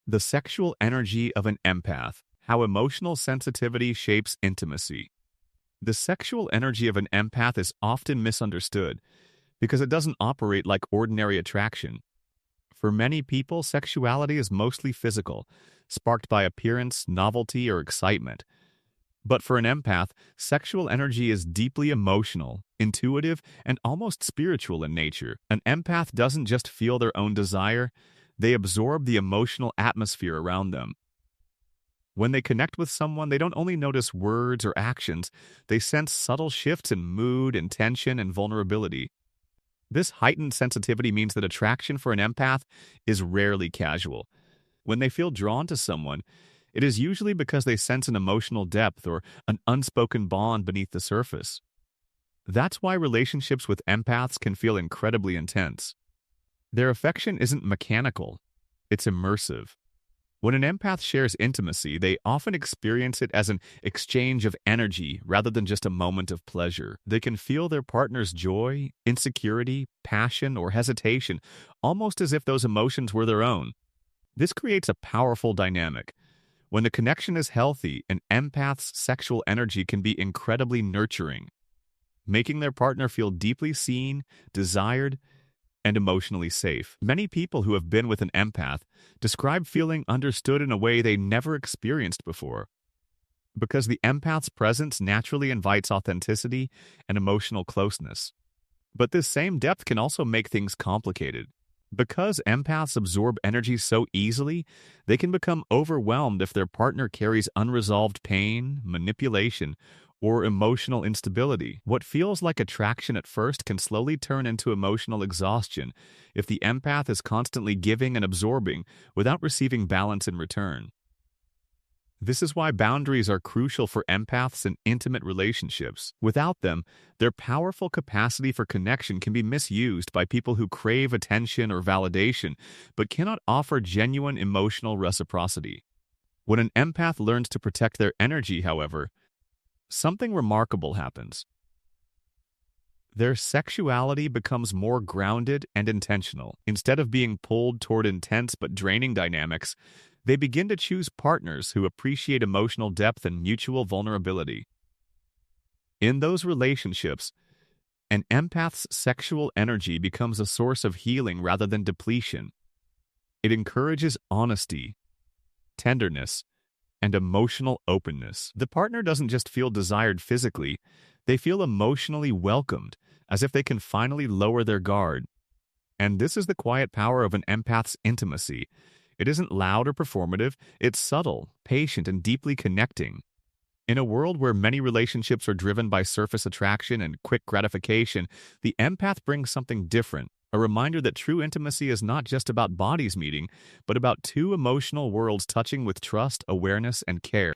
The sexual energy of an empath, how emotional sensitivity shapes intimacy. The sexual energy of an empath is often misunderstood because it doesn't operate like ordinary attraction. For many people, sexuality is mostly physical, sparked by appearance, novelty, or excitement. But for an empath, sexual energy is deeply emotional, intuitive, and almost spiritual in nature. An empath doesn't just feel their own desire, they absorb the emotional atmosphere around them. When they connect with someone, they don't only notice words or actions, they sense subtle shifts in mood, intention, and vulnerability. This heightened sensitivity means that attraction for an empath is rarely casual. When they feel drawn to someone, it is usually because they sense an emotional depth or an unspoken bond beneath the surface. That's why relationships with empaths can feel incredibly intense. Their affection isn't mechanical, it's immersive. When an empath shares intimacy, they often experience it as an exchange of energy rather than just a moment of pleasure. They can feel their partner's joy, insecurity, passion, or hesitation, almost as if those emotions were their own. This creates a powerful dynamic. When the connection is healthy, an empath's sexual energy can be incredibly nurturing, making their partner feel deeply seen, desired, and emotionally safe. Many people who have been with an empath describe feeling understood in a way they never experienced before, because the empath's presence naturally invites authenticity and emotional closeness. But this same depth can also make things complicated. Because empaths absorb energy so easily, they can become overwhelmed if their partner carries unresolved pain, manipulation, or emotional instability. What feels like attraction at first can slowly turn into emotional exhaustion if the empath is constantly giving and absorbing without receiving balance in return. This is why boundaries are crucial for empaths in intimate relationships. Without them, their powerful capacity for connection can be misused by people who crave attention or validation, but cannot offer genuine emotional reciprocity. When an empath learns to protect their energy, however, something remarkable happens. Their sexuality becomes more grounded and intentional. Instead of being pulled toward intense but draining dynamics, they begin to choose partners who appreciate emotional depth and mutual vulnerability. In those relationships, an empath's sexual energy becomes a source of healing rather than depletion. It encourages honesty, tenderness, and emotional openness. The partner doesn't just feel desired physically, they feel emotionally welcomed, as if they can finally lower their guard. And this is the quiet power of an empath's intimacy. It isn't loud or performative, it's subtle, patient, and deeply connecting. In a world where many relationships are driven by surface attraction and quick gratification, the empath brings something different, a reminder that true intimacy is not just about bodies meeting, but about two emotional worlds touching with trust, awareness, and care.